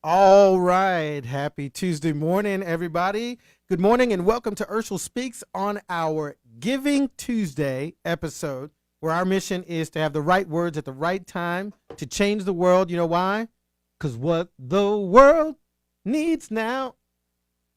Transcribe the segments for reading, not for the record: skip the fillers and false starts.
All right. Happy Tuesday morning, everybody. Good morning and welcome to Urshel Speaks on our Giving Tuesday episode, where our mission is to have the right words at the right time to change the world. You know why? Because what the world needs now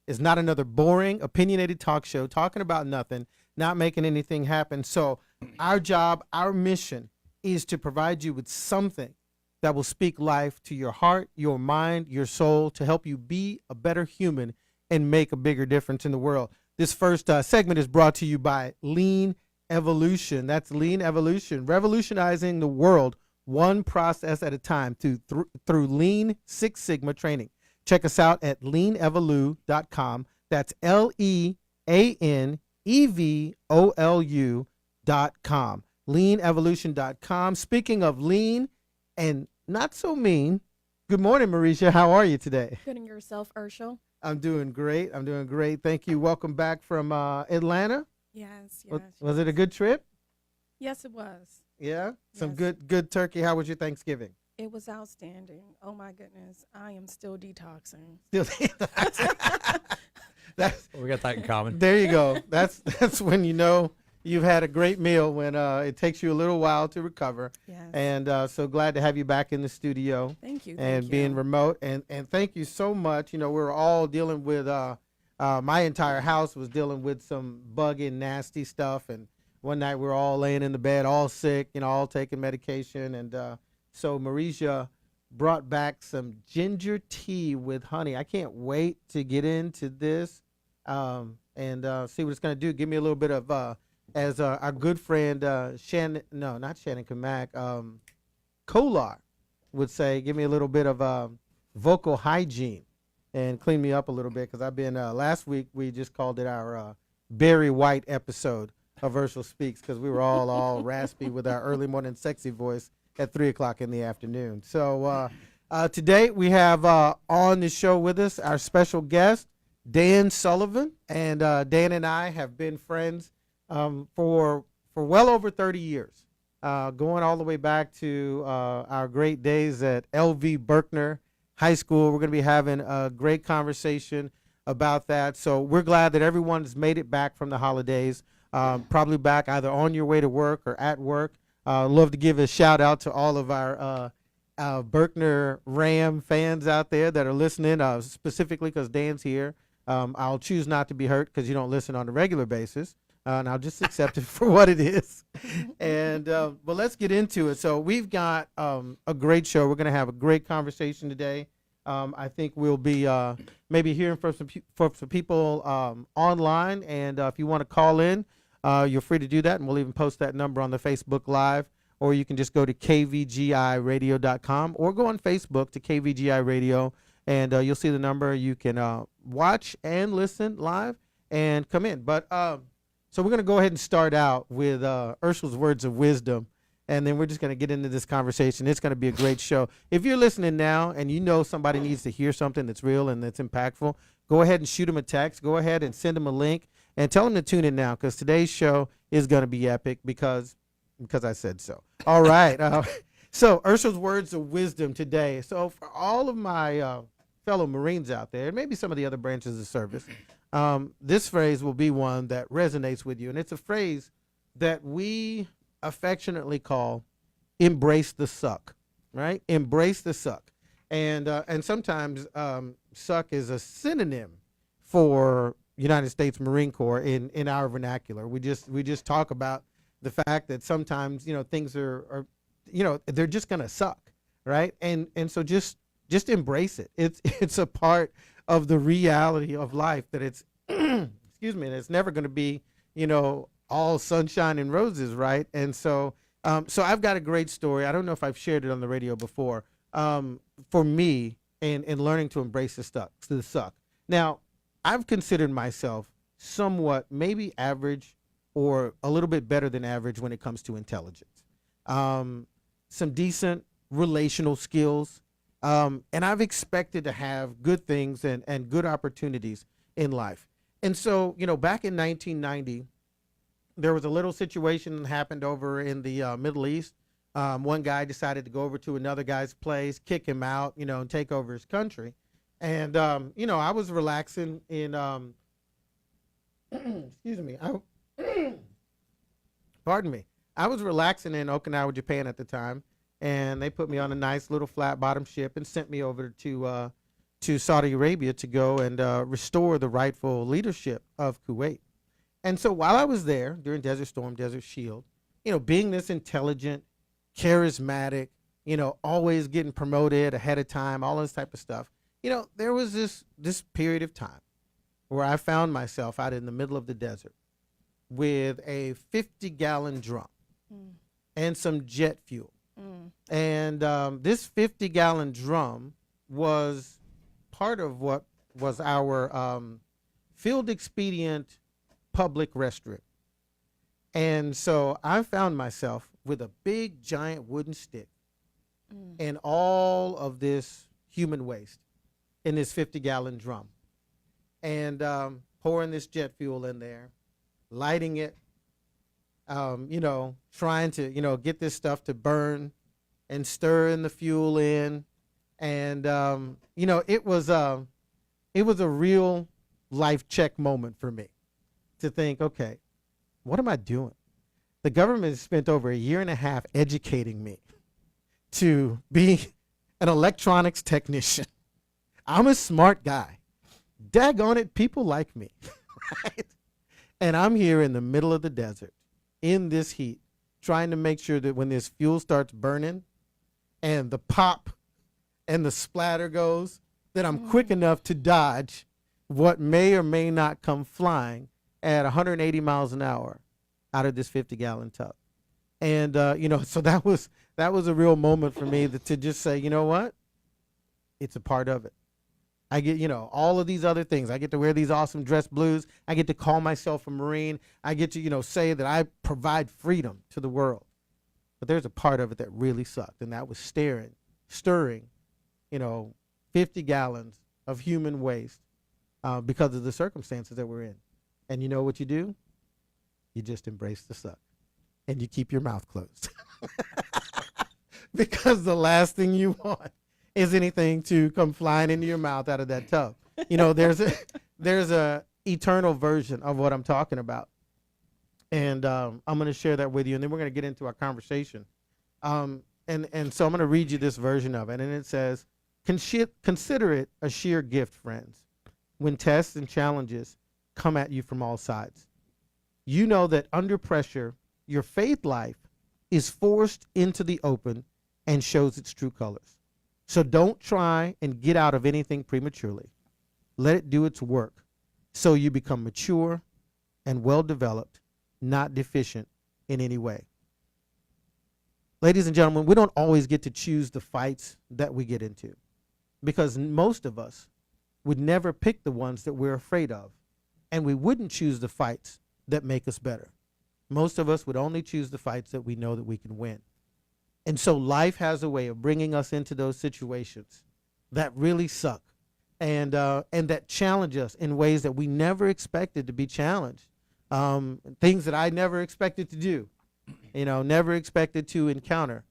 is not another boring, opinionated talk show talking about nothing, not making anything happen. So, our job, our mission is to provide you with something that will speak life to your heart, your mind, your soul to help you be a better human and make a bigger difference in the world. This first segment is brought to you by Lean Evolution. That's Lean Evolution, revolutionizing the world one process at a time through Lean Six Sigma training. Check us out at leanevolu.com. That's LeanEvolU.com. Leanevolution.com. Speaking of lean and not so mean, good morning, Marija. How are you today? Good in yourself, Urshel. I'm doing great. Thank you. Welcome back from Atlanta. Yes, Was it a good trip? Yes, it was. Yeah. Some Yes. good turkey. How was your Thanksgiving? It was outstanding. Oh my goodness, I am still detoxing. Still, that's We got that in common. there. You go. That's when you know you've had a great meal, when it takes you a little while to recover. Yes. And so glad to have you back in the studio. Thank you. And thank being you. remote. And thank you so much. You know, we're all dealing with my entire house was dealing with some buggy, nasty stuff. And one night we were all laying in the bed, all sick, all taking medication. And so Marija brought back some ginger tea with honey. I can't wait to get into this and see what it's going to do. Give me a little bit of, as our good friend Shannon, no, not Shannon Kamak, Kolar would say, give me a little bit of vocal hygiene and clean me up a little bit, because I've been, last week we just called it our Barry White episode of Urshel Speaks, because we were all raspy with our early morning sexy voice at 3 o'clock in the afternoon. So today we have on the show with us our special guest, Dan Sullivan. And Dan and I have been friends for well over 30 years, going all the way back to our great days at L.V. Berkner High School. We're going to be having a great conversation about that. So we're glad that everyone has made it back from the holidays, probably back either on your way to work or at work. Love to give a shout out to all of our Berkner Ram fans out there that are listening, specifically because Dan's here. I'll choose not to be hurt because you don't listen on a regular basis. And I'll just accept it for what it is. And but let's get into it. So we've got a great show. We're going to have a great conversation today. I think we'll be maybe hearing from some people online. And if you want to call in, you're free to do that. And we'll even post that number on the Facebook Live. Or you can just go to kvgiradio.com or go on Facebook to KVGI Radio. And you'll see the number. You can watch and listen live and come in. But so we're going to go ahead and start out with Urshel's words of wisdom, and then we're just going to get into this conversation. It's going to be a great show. If you're listening now and you know somebody needs to hear something that's real and that's impactful, go ahead and shoot them a text. Go ahead and send them a link and tell them to tune in now, because today's show is going to be epic because I said so. All right. So Urshel's words of wisdom today. So for all of my fellow Marines out there, and maybe some of the other branches of service, this phrase will be one that resonates with you. And it's a phrase that we affectionately call embrace the suck, right? Embrace the suck. And sometimes suck is a synonym for United States Marine Corps in our vernacular. We just talk about the fact that sometimes, things are they're just going to suck, right? And so just embrace it. It's a part of the reality of life that it's excuse me, and it's never going to be, all sunshine and roses, right? And so I've got a great story. I don't know if I've shared it on the radio before. For me, in learning to embrace the suck. Now, I've considered myself somewhat maybe average or a little bit better than average when it comes to intelligence. Some decent relational skills. And I've expected to have good things and good opportunities in life. And so, back in 1990, there was a little situation that happened over in the Middle East One guy decided to go over to another guy's place, kick him out, and take over his country. And, I was relaxing in, excuse me, pardon me. I was relaxing in Okinawa, Japan at the time, and they put me on a nice little flat bottom ship and sent me over to Saudi Arabia to go and restore the rightful leadership of Kuwait. And so while I was there during Desert Storm, Desert Shield, being this intelligent, charismatic, always getting promoted ahead of time, all this type of stuff, there was this period of time where I found myself out in the middle of the desert with a 50-gallon drum and some jet fuel. And this 50-gallon drum was part of what was our field expedient public restroom. And so I found myself with a big, giant wooden stick and all of this human waste in this 50-gallon drum. And pouring this jet fuel in there, lighting it, trying to, get this stuff to burn and stirring the fuel in. And, it was a real life check moment for me to think, okay, what am I doing? The government has spent over a year and a half educating me to be an electronics technician. I'm a smart guy. Daggone it, people like me, right? And I'm here in the middle of the desert in this heat, trying to make sure that when this fuel starts burning and the pop and the splatter goes, that I'm quick enough to dodge what may or may not come flying at 180 miles an hour out of this 50-gallon tub. And, so that was a real moment for me to just say, you know what? It's a part of it. I get, all of these other things. I get to wear these awesome dress blues. I get to call myself a Marine. I get to, say that I provide freedom to the world. But there's a part of it that really sucked, and that was stirring, 50 gallons of human waste because of the circumstances that we're in. And you know what you do? You just embrace the suck, and you keep your mouth closed. Because the last thing you want is anything to come flying into your mouth out of that tub. There's a eternal version of what I'm talking about. And I'm going to share that with you, and then we're going to get into our conversation. And so I'm going to read you this version of it, and it says, consider it a sheer gift, friends, when tests and challenges come at you from all sides. You know that under pressure, your faith life is forced into the open and shows its true colors. So don't try and get out of anything prematurely. Let it do its work so you become mature and well-developed, not deficient in any way. Ladies and gentlemen, we don't always get to choose the fights that we get into, because most of us would never pick the ones that we're afraid of, and we wouldn't choose the fights that make us better. Most of us would only choose the fights that we know that we can win. And so life has a way of bringing us into those situations that really suck and that challenge us in ways that we never expected to be challenged. Things that I never expected to do, never expected to encounter.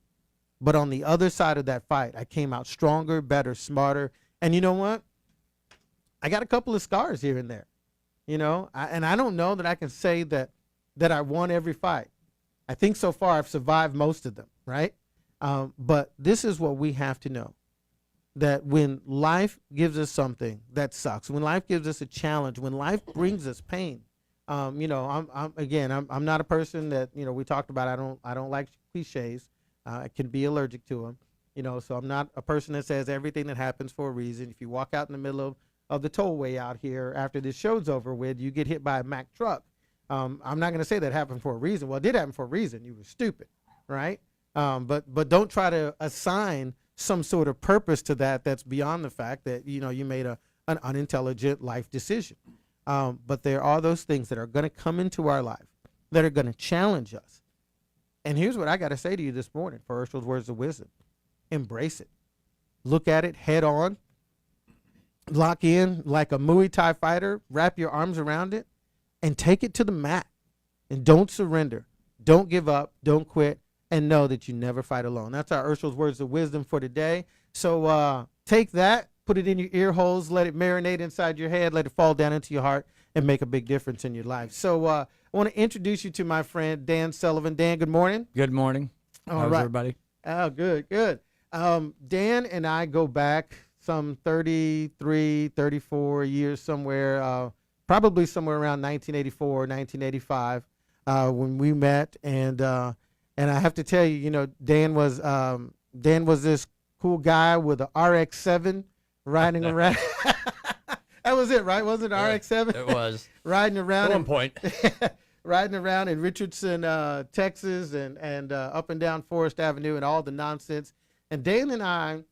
But on the other side of that fight, I came out stronger, better, smarter. And you know what? I got a couple of scars here and there, and I don't know that I can say that I won every fight. I think so far I've survived most of them, right? But this is what we have to know, that when life gives us something that sucks, when life gives us a challenge, when life brings us pain, I'm not a person that, we talked about, I don't like cliches. I can be allergic to them, so I'm not a person that says everything that happens for a reason. If you walk out in the middle of the tollway out here after this show's over with, you get hit by a Mack truck. I'm not going to say that happened for a reason. Well, it did happen for a reason. You were stupid, right? But don't try to assign some sort of purpose to that's beyond the fact that, you made an unintelligent life decision. But there are those things that are going to come into our life that are going to challenge us. And here's what I got to say to you this morning for Urshel's words of wisdom. Embrace it. Look at it head on. Lock in like a Muay Thai fighter. Wrap your arms around it and take it to the mat. And don't surrender. Don't give up. Don't quit. and know that you never fight alone. That's our Urshel's words of wisdom for today. So take that, put it in your ear holes, let it marinate inside your head, let it fall down into your heart, and make a big difference in your life. So I want to introduce you to my friend, Dan Sullivan. Dan, good morning. Good morning. How's everybody? Oh, good. Dan and I go back some 33, 34 years somewhere, probably somewhere around 1984, 1985, when we met. And I have to tell you, Dan was this cool guy with a RX-7 riding around. That was it, right? Wasn't it RX-7? It was. Riding around. At one point. Riding around in Richardson, Texas, and up and down Forest Avenue and all the nonsense. And Dan and I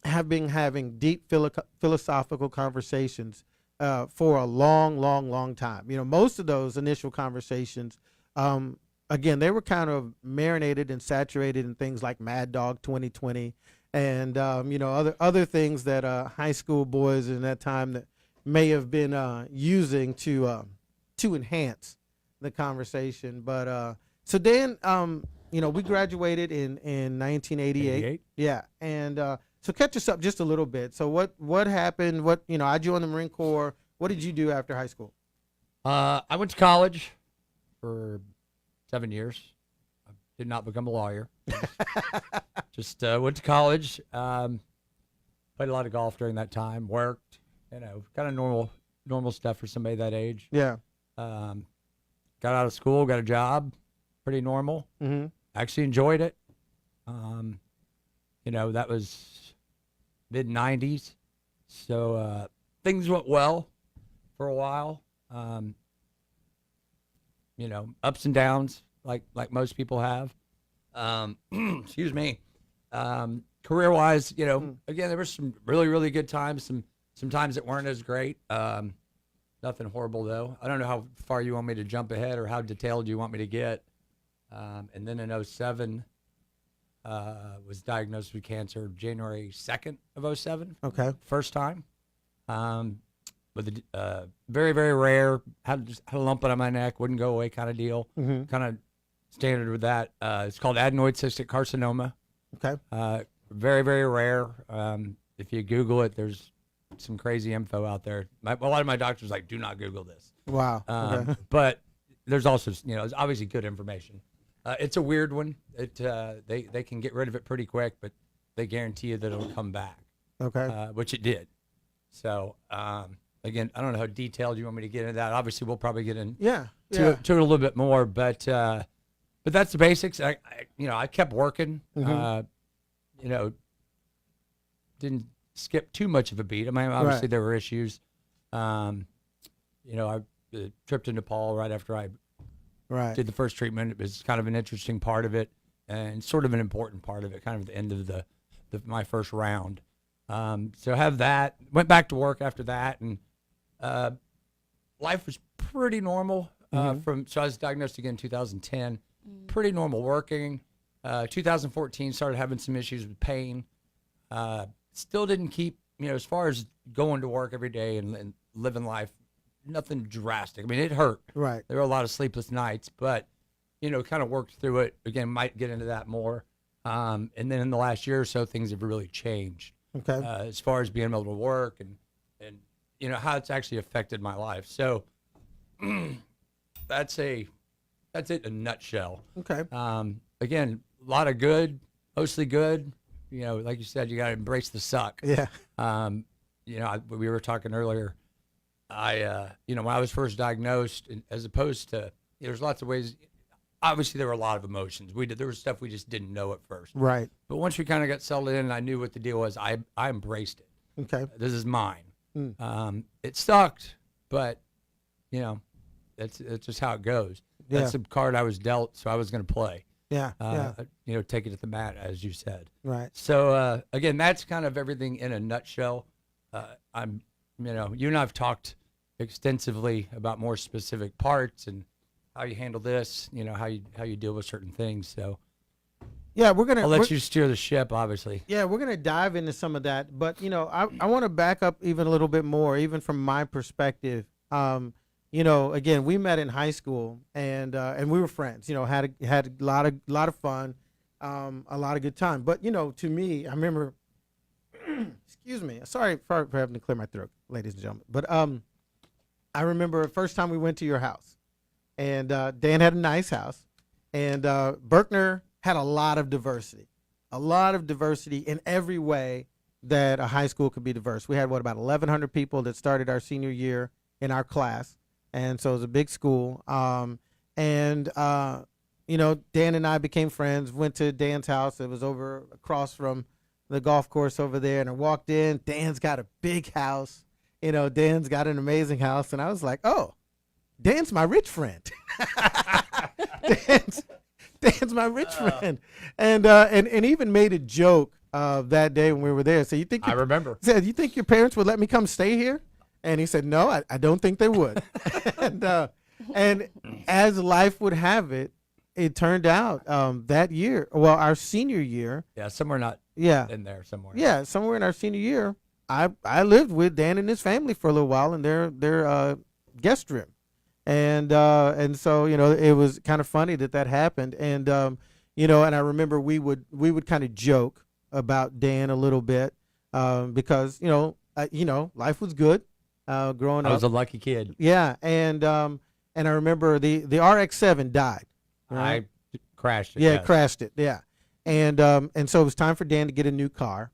have been having deep philosophical conversations for a long, long, long time. Most of those initial conversations, again, they were kind of marinated and saturated in things like Mad Dog 2020 and, other things that high school boys in that time that may have been using to enhance the conversation. But so Dan, we graduated in 1988. 88? Yeah. And so catch us up just a little bit. So what happened? I joined the Marine Corps. What did you do after high school? I went to college for 7 years. I did not become a lawyer. Just went to college. Played a lot of golf during that time. Worked, kind of normal stuff for somebody that age. Yeah. Got out of school, got a job, pretty normal. Mm-hmm. Actually enjoyed it. That was mid-90s. So things went well for a while. Ups and downs like most people have. Excuse me. Career-wise, again, there were some really, really good times, some times that weren't as great. Nothing horrible, though. I don't know how far you want me to jump ahead or how detailed you want me to get. And then in 2007, was diagnosed with cancer January 2nd of 2007. Okay. First time. With a very, very rare, had a lump on my neck, wouldn't go away kind of deal. Mm-hmm. Kind of standard with that. It's called adenoid cystic carcinoma. Okay. Very, very rare. If you Google it, there's some crazy info out there. A lot of my doctors do not Google this. Wow. Okay. But there's also, it's obviously good information. It's a weird one. They can get rid of it pretty quick, but they guarantee you that it'll come back. Okay. Which it did. So, again, I don't know how detailed you want me to get into that. Obviously, we'll probably get in to it a little bit more, but that's the basics. I kept working. Mm-hmm. Didn't skip too much of a beat. I mean, obviously Right. there were issues. I trip to Nepal right after I Right. did the first treatment. It was kind of an interesting part of it and sort of an important part of it, kind of the end of my first round. So have that. Went back to work after that, and life was pretty normal. So I was diagnosed again in 2010. Pretty normal working. 2014 started having some issues with pain. Still didn't keep, as far as going to work every day and living life, nothing drastic. I mean, it hurt. Right. There were a lot of sleepless nights, but, kind of worked through it. Again, might get into that more. And then in the last year or so, things have really changed. Okay. As far as being able to work and how it's actually affected my life. So that's it in a nutshell. Okay. Again, a lot of good, mostly good. Like you said, you got to embrace the suck. Yeah. We were talking earlier. When I was first diagnosed, as opposed to, there's lots of ways. Obviously, there were a lot of emotions. There was stuff we just didn't know at first. Right. But once we kind of got settled in and I knew what the deal was, I embraced it. Okay. This is mine. Mm. It sucked, but, it's just how it goes. Yeah. That's the card I was dealt, so I was going to play. Yeah. Take it to the mat, as you said. Right. So, again, that's kind of everything in a nutshell. You and I have talked extensively about more specific parts and how you handle this, how you deal with certain things. So, Yeah, I'll let you steer the ship, obviously. Yeah, we're gonna dive into some of that, but I want to back up even a little bit more, even from my perspective. again, we met in high school, and we were friends. Had a lot of fun, a lot of good time. But to me, I remember. Excuse me. Sorry for having to clear my throat, ladies and gentlemen. But I remember the first time we went to your house, and Dan had a nice house, and Berkner had a lot of diversity in every way that a high school could be diverse. We had about 1,100 people that started our senior year in our class, and so it was a big school. Dan and I became friends. Went to Dan's house. It was over across from the golf course over there, and I walked in. Dan's got a big house. Dan's got an amazing house, and I was like, oh, Dan's my rich friend. Dan's my rich friend, and even made a joke that day when we were there. So I remember. Said, you think your parents would let me come stay here? And he said, no, I don't think they would. and as life would have it, it turned out that year, our senior year. Yeah, somewhere not. Yeah. In there somewhere. Yeah, somewhere in our senior year, I lived with Dan and his family for a little while in their guest room, and so it was kind of funny that happened, and and I remember we would kind of joke about Dan a little bit because life was good growing up. I was a lucky kid. Yeah, and I remember the RX-7 died. Right? I crashed it. Yeah, yes. crashed it. Yeah. And so it was time for Dan to get a new car,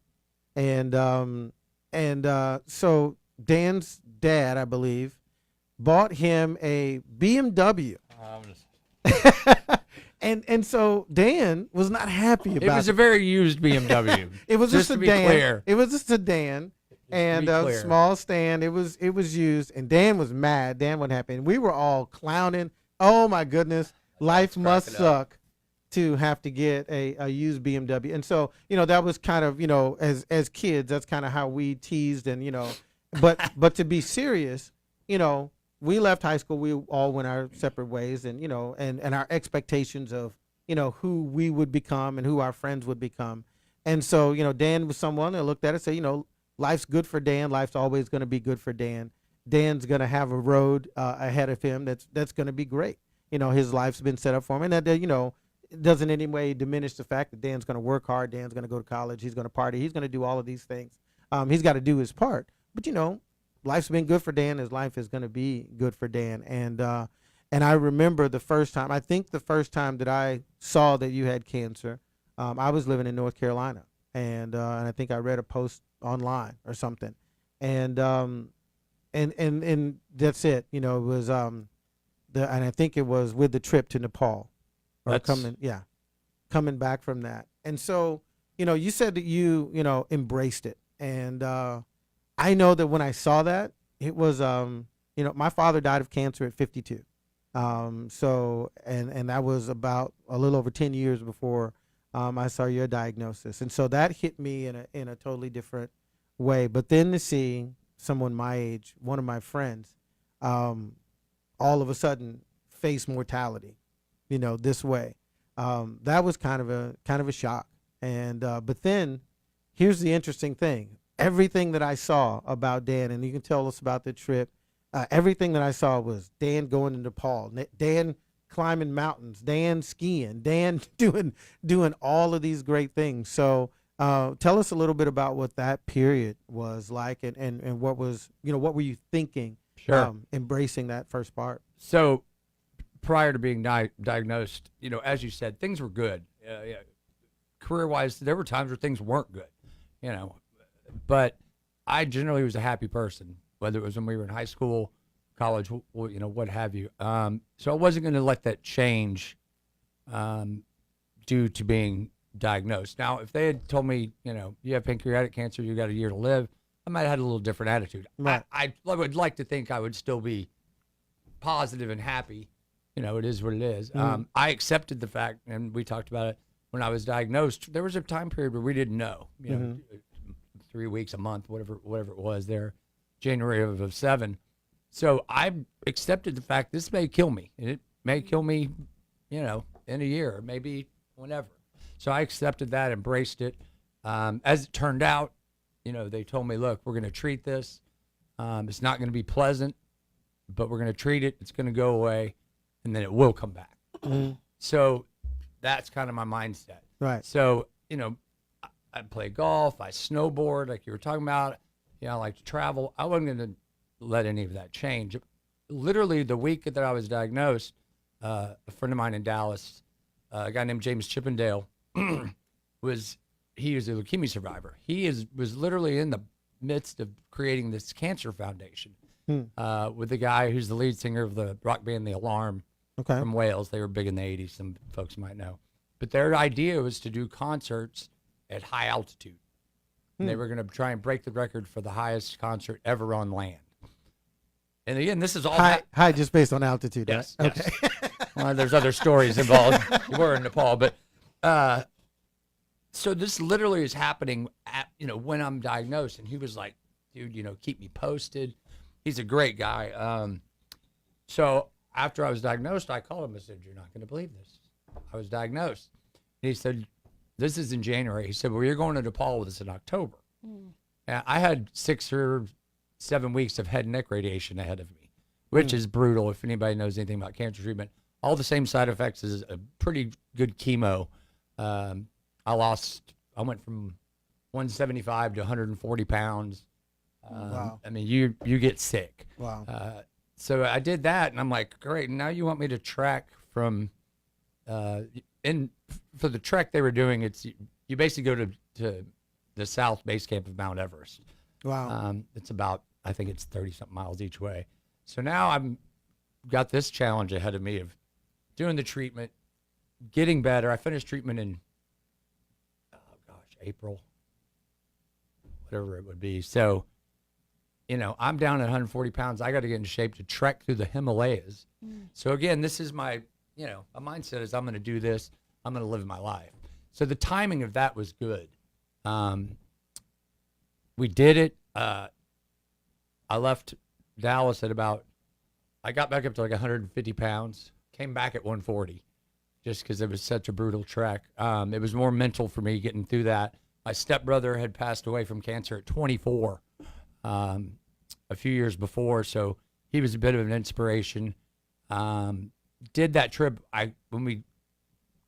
and so Dan's dad, I believe, bought him a BMW, and so Dan was not happy about it. It was a very used BMW. It was just a to be sedan. clear. It was a sedan and a small stand. It was used, and Dan was mad. Dan wasn't happy, and we were all clowning. Oh my goodness, life must suck to have to get a used BMW. And so, that was kind of, as kids, that's kind of how we teased and, but to be serious, we left high school, we all went our separate ways, and, and our expectations of, who we would become and who our friends would become. And so, Dan was someone that looked at it and said, life's good for Dan. Life's always going to be good for Dan. Dan's going to have a road ahead of him that's going to be great. His life's been set up for him, and that, it doesn't in any way diminish the fact that Dan's going to work hard. Dan's going to go to college. He's going to party. He's going to do all of these things. He's got to do his part. But, life's been good for Dan. His life is going to be good for Dan. And I remember the first time that I saw that you had cancer, I was living in North Carolina. And I think I read a post online or something. And that's it. It was and I think it was with the trip to Nepal. Or coming back from that. And so, you said that you embraced it. And I know that when I saw that, it was, my father died of cancer at 52. So, and that was about a little over 10 years before I saw your diagnosis. And so that hit me in a totally different way. But then to see someone my age, one of my friends, all of a sudden face mortality, this way, that was kind of a shock. And but then here's the interesting thing: everything that I saw about Dan, and you can tell us about the trip, everything that I saw was Dan going to Nepal, Dan climbing mountains, Dan skiing, Dan doing all of these great things. So tell us a little bit about what that period was like, and what was, what were you thinking? Sure. Embracing that first part. So prior to being diagnosed, as you said, things were good. Career-wise, there were times where things weren't good, but I generally was a happy person, whether it was when we were in high school, college, what have you. So I wasn't going to let that change due to being diagnosed. Now, if they had told me, you have pancreatic cancer, you got a year to live, I might have had a little different attitude. Right. I would like to think I would still be positive and happy. It is what it is. Mm-hmm. I accepted the fact, and we talked about it when I was diagnosed. There was a time period where we didn't know, 3 weeks, a month, whatever it was there, January of 2007. So I accepted the fact this may kill me. It may kill me, in a year, maybe whenever. So I accepted that, embraced it. As it turned out, they told me, look, we're going to treat this. It's not going to be pleasant, but we're going to treat it. It's going to go away, and then it will come back. Mm-hmm. So that's kind of my mindset. Right. So, you know, I play golf, I snowboard, like you were talking about. You know, I like to travel. I wasn't going to let any of that change. Literally, the week that I was diagnosed, a friend of mine in Dallas, a guy named James Chippendale, was a leukemia survivor. He was literally in the midst of creating this cancer foundation with the guy who's the lead singer of the rock band The Alarm from Wales. They were big in the 80s, some folks might know. But their idea was to do concerts at high altitude. And they were going to try and break the record for the highest concert ever on land. And again, this is all high just based on altitude. Yes. Right? Yes. Okay. Well, there's other stories involved. You were in Nepal, but so this literally is happening at, you know, when I'm diagnosed. And he was like, dude, you know, keep me posted. He's a great guy. So after I was diagnosed, I called him. I said, you're not going to believe this. I was diagnosed. And he said, this is in January. He said, well, you're going to Nepal with us in October. And I had 6 or 7 weeks of head and neck radiation ahead of me, which is brutal. If anybody knows anything about cancer treatment, all the same side effects as a pretty good chemo. I went from 175 to 140 pounds. Wow. I mean, you get sick. Wow. So I did that, and I'm like, great. Now you want me to trek from, for the trek they were doing, it's you basically go to the south base camp of Mount Everest. Wow. It's about, I think it's 30-something miles each way. So now I'm got this challenge ahead of me of doing the treatment, getting better. I finished treatment in, April, whatever it would be. So, you know, I'm down at 140 pounds. I got to get in shape to trek through the Himalayas. So again, this is my, you know, my mindset is I'm going to do this. I'm going to live my life. So the timing of that was good. We did it. I left Dallas at I got back up to like 150 pounds, came back at 140 just because it was such a brutal trek. It was more mental for me getting through that. My stepbrother had passed away from cancer at 24 a few years before, so he was a bit of an inspiration. Did that trip. When we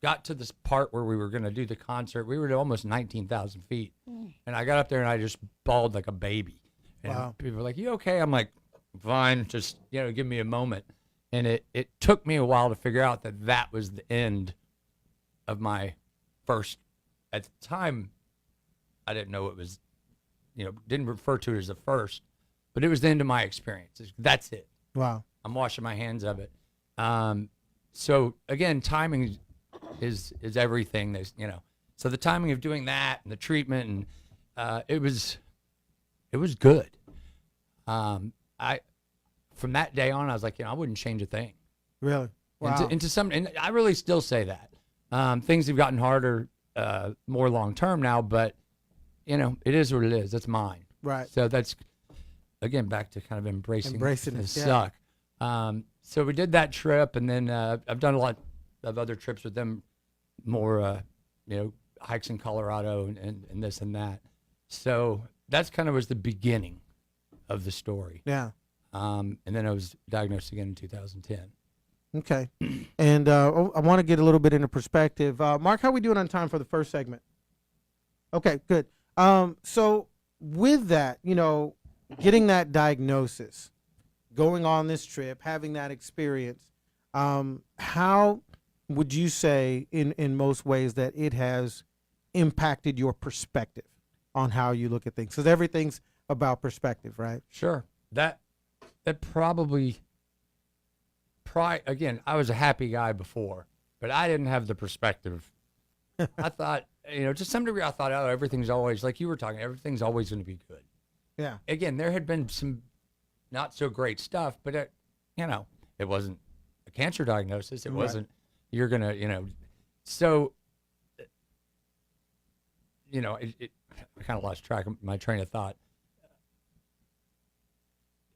got to this part where we were going to do the concert, we were at almost 19,000 feet. And I got up there and I just bawled like a baby. And Wow. people were like, you okay? I'm like, fine, just, you know, give me a moment. And it took me a while to figure out that was the end of my first, at the time, I didn't know it was, you know, didn't refer to it as the first, but it was the end of my experience. That's it. Wow. I'm washing my hands of it. So again, timing is everything. There's, you know, so the timing of doing that and the treatment and it was good. From that day on, I was like, you know, I wouldn't change a thing. Really? Wow. And I really still say that. Things have gotten harder, more long term now, but you know, it is what it is. That's mine. Right. So that's, again, back to kind of embracing it. the Yeah. suck. So we did that trip, and then I've done a lot of other trips with them, more, you know, hikes in Colorado and this and that. So that's kind of was the beginning of the story. Yeah. And then I was diagnosed again in 2010. Okay. And I want to get a little bit into perspective. Mark, how are we doing on time for the first segment? Okay, good. So with that, you know, getting that diagnosis, going on this trip, having that experience, how would you say in most ways that it has impacted your perspective on how you look at things? Because everything's about perspective, right? Sure. That probably, again, I was a happy guy before, but I didn't have the perspective. I thought, you know, to some degree, I thought, oh, everything's always, like you were talking, everything's always going to be good. Yeah. Again, there had been some not so great stuff, but you know, it wasn't a cancer diagnosis. It Right. wasn't, you're going to, you know, so, you know, I kind of lost track of my train of thought.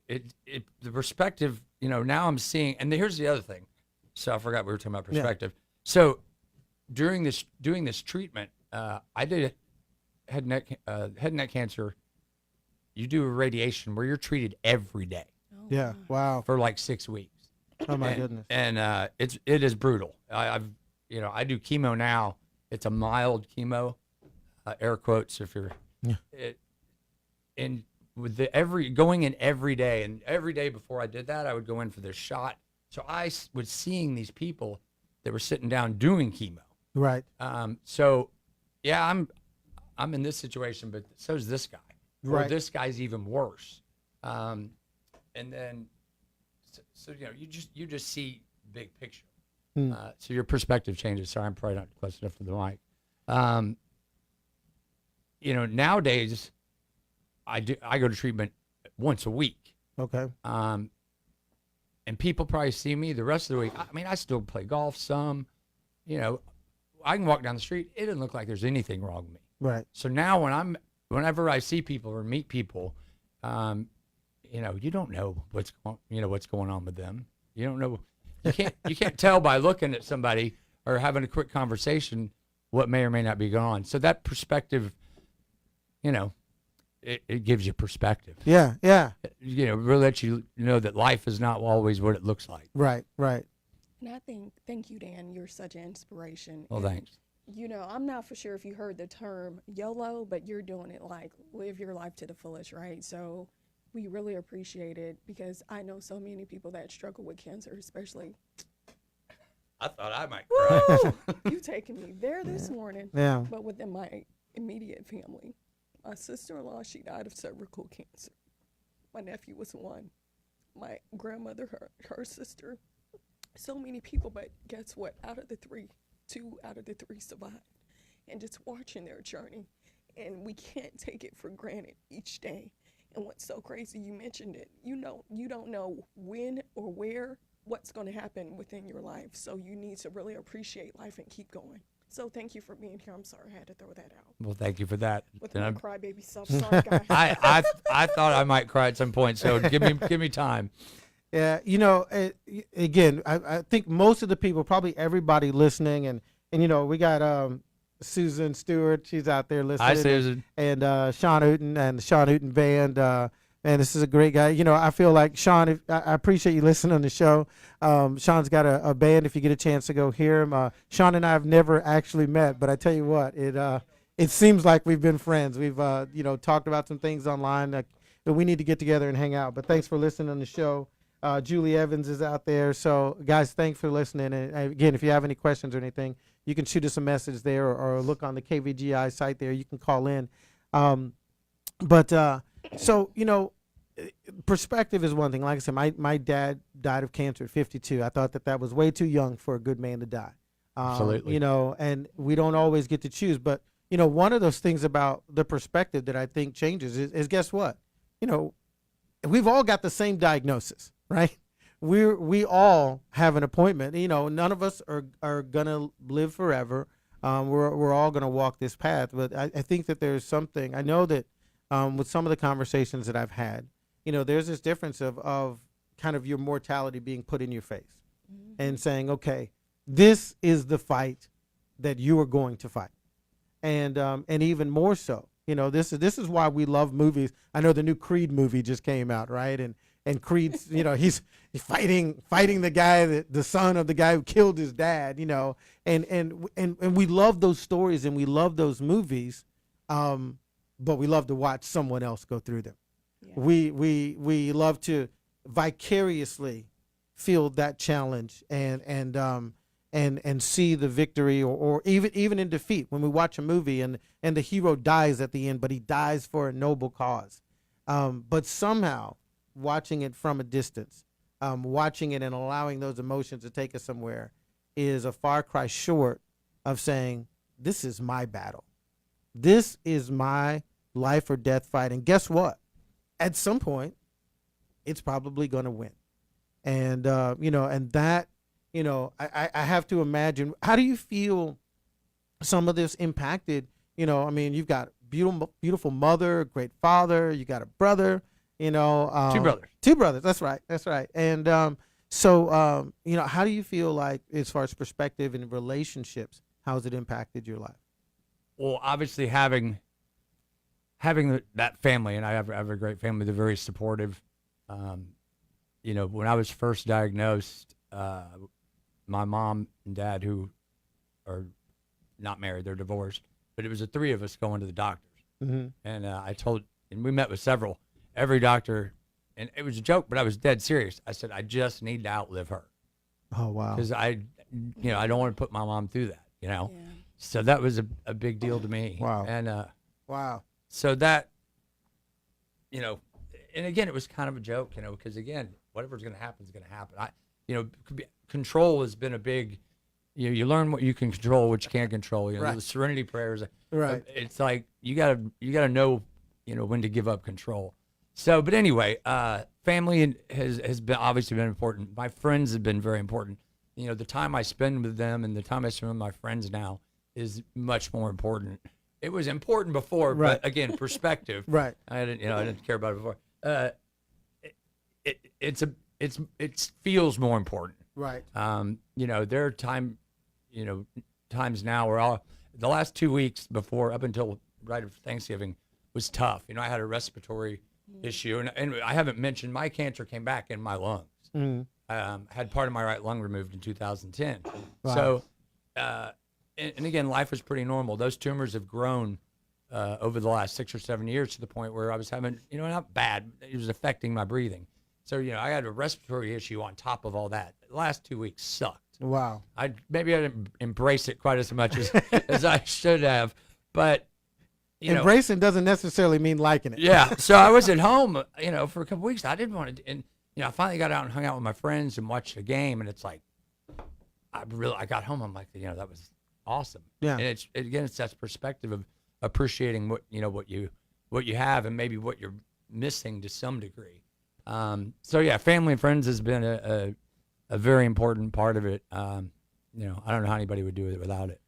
The perspective, you know, now I'm seeing, and here's the other thing. So I forgot we were talking about perspective. Yeah. So doing this treatment, I did head and neck cancer. You do a radiation where you're treated every day. Oh Yeah. Wow. for like 6 weeks. Oh my and, goodness. And it is brutal. I do chemo now. It's a mild chemo, air quotes if you're. Yeah. And with going in every day, and every day before I did that, I would go in for this shot. So I was seeing these people that were sitting down doing chemo. Right. So yeah, I'm in this situation, but so's this guy. Or Right. this guy's even worse. And then, so you just see big picture. So your perspective changes. Sorry, I'm probably not close enough to the mic. Nowadays, I go to treatment once a week. Okay. And people probably see me the rest of the week. I mean, I still play golf some. I can walk down the street. It doesn't look like there's anything wrong with me. Right. So now whenever I see people or meet people, you don't know what's going on with them. You don't know. You can't tell by looking at somebody or having a quick conversation what may or may not be going on. So that perspective, it gives you perspective. Yeah. Yeah. Really lets you know that life is not always what it looks like. Right. Right. And I thank you, Dan. You're such an inspiration. Well, And, thanks. I'm not for sure if you heard the term YOLO, but you're doing it like live your life to the fullest, right? So we really appreciate it because I know so many people that struggle with cancer, especially. I thought I might cry. Woo! You taking me there this morning. Yeah. But within my immediate family, my sister-in-law, she died of cervical cancer. My nephew was one. My grandmother, her sister. So many people, but guess what? Two out of the three survived. And just watching their journey. And we can't take it for granted each day. And what's so crazy, you mentioned it. You don't know when or where what's going to happen within your life. So you need to really appreciate life and keep going. So thank you for being here. I'm sorry I had to throw that out. Well, thank you for that. With And my I'm- crybaby self. Sorry, guys. I thought I might cry at some point, so give me time. Yeah, again, I think most of the people, probably everybody listening, and we got Susan Stewart, she's out there listening. Hi, Susan. And Sean Hooten and the Sean Hooten Band. Man, this is a great guy. I feel like Sean, I appreciate you listening on the show. Sean's got a band if you get a chance to go hear him. Sean and I have never actually met, but I tell you what, it seems like we've been friends. We've talked about some things online that we need to get together and hang out. But thanks for listening on the show. Julie Evans is out there. So, guys, thanks for listening. And again, if you have any questions or anything, you can shoot us a message there or look on the KVGI site there. You can call in. So, perspective is one thing. Like I said, my dad died of cancer at 52. I thought that was way too young for a good man to die. Absolutely. And we don't always get to choose. But, one of those things about the perspective that I think changes is guess what? We've all got the same diagnosis, right? We all have an appointment. None of us are gonna live forever. We're all gonna walk this path. But I think that there's something. I know that with some of the conversations that I've had, there's this difference of kind of your mortality being put in your face, and saying, okay, this is the fight that you are going to fight, and even more so. This is why we love movies. I know the new Creed movie just came out, right? And Creed's, he's fighting the guy, the son of the guy who killed his dad, and we love those stories and we love those movies, but we love to watch someone else go through them. Yeah. We love to vicariously feel that challenge and see the victory or even in defeat when we watch a movie and the hero dies at the end, but he dies for a noble cause. But somehow watching it from a distance, watching it and allowing those emotions to take us somewhere is a far cry short of saying, this is my battle. This is my life or death fight. And guess what? At some point, it's probably going to win. And, and that, I have to imagine, how do you feel some of this impacted? You've got beautiful mother, great father, you got a brother, Two brothers. Two brothers. That's right. And how do you feel like, as far as perspective and relationships, how has it impacted your life? Well, obviously having that family, and I have a great family. They're very supportive. when I was first diagnosed, my mom and dad, who are not married, they're divorced, but it was the three of us going to the doctors. Mm-hmm. And and we met with every doctor, and it was a joke, but I was dead serious. I said, I just need to outlive her. Oh, wow. Because I don't want to put my mom through that, Yeah. So that was a big deal to me. Wow. And Wow. so that, and again, it was kind of a joke, because again, whatever's going to happen is going to happen. Control has been a big, you learn what you can control, what you can't control. Right. The serenity prayers. Right. It's like you gotta know, when to give up control. So, but anyway, family has been obviously been important. My friends have been very important. The time I spend with them and the time I spend with my friends now is much more important. It was important before, Right. but again, perspective. Right. I didn't care about it before. It feels more important. Right. There are times now where the last 2 weeks before, up until right after Thanksgiving, was tough. I had a respiratory issue, and I haven't mentioned my cancer came back in my lungs. Mm. Had part of my right lung removed in 2010. Wow. So, and again, life was pretty normal. Those tumors have grown over the last 6 or 7 years to the point where I was having, not bad, it was affecting my breathing. So, I had a respiratory issue on top of all that. The last 2 weeks sucked. Wow. Maybe I didn't embrace it quite as much as I should have, but Embracing doesn't necessarily mean liking it. yeah. So I was at home, for a couple weeks. I didn't want to, and I finally got out and hung out with my friends and watched a game, and it's like, I got home. I'm like, that was awesome. Yeah. And it's that perspective of appreciating what you have and maybe what you're missing to some degree. So yeah, family and friends has been a very important part of it. I don't know how anybody would do it without it.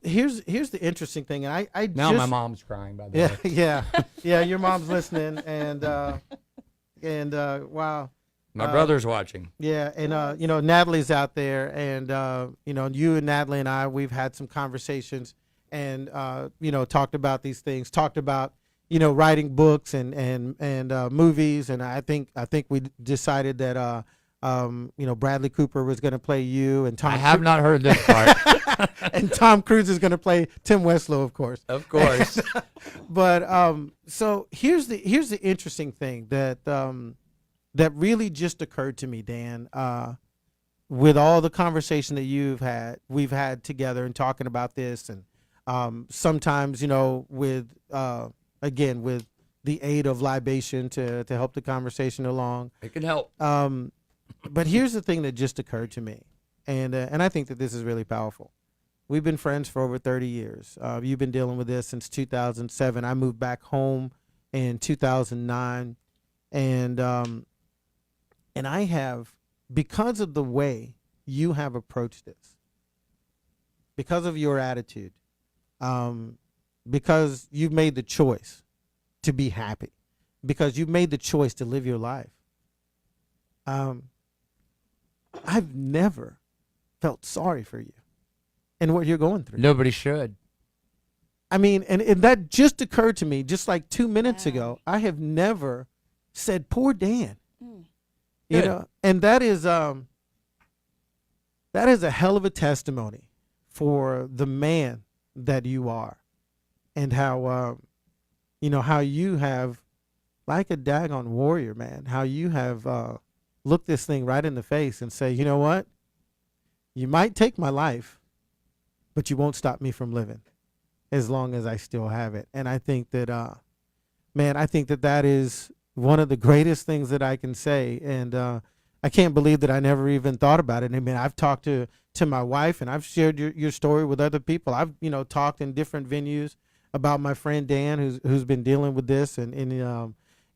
Here's the interesting thing, and I Now just, my mom's crying, by the yeah, way. yeah. Your mom's listening, and wow. My brother's watching. Yeah, and Natalie's out there, and you and Natalie and we've had some conversations, and talked about these things, talked about writing books and movies, and I think we decided that Bradley Cooper was going to play you, and Tom. I have not heard this part. And Tom Cruise is going to play Tim Westlow, of course. Of course. But so here's the interesting thing that really just occurred to me, Dan, with all the conversation that we've had together and talking about this, and sometimes with again with the aid of libation to help the conversation along. It can help. But here's the thing that just occurred to me, and I think that this is really powerful. We've been friends for over 30 years. You've been dealing with this since 2007. I moved back home in 2009, and I have, because of the way you have approached this, because of your attitude, because you've made the choice to be happy, because you've made the choice to live your life. I've never felt sorry for you and what you're going through. Nobody should. I mean, and that just occurred to me just like 2 minutes ago. I have never said, poor Dan. Good. And that is a hell of a testimony for the man that you are, and how how you have, like a daggone warrior, man, how you have looked this thing right in the face and say, you know what, you might take my life, but you won't stop me from living as long as I still have it. And I think that I think that is one of the greatest things that I can say. And I can't believe that I never even thought about it. I mean, I've talked to my wife, and I've shared your story with other people. I've talked in different venues about my friend Dan, who's been dealing with this, and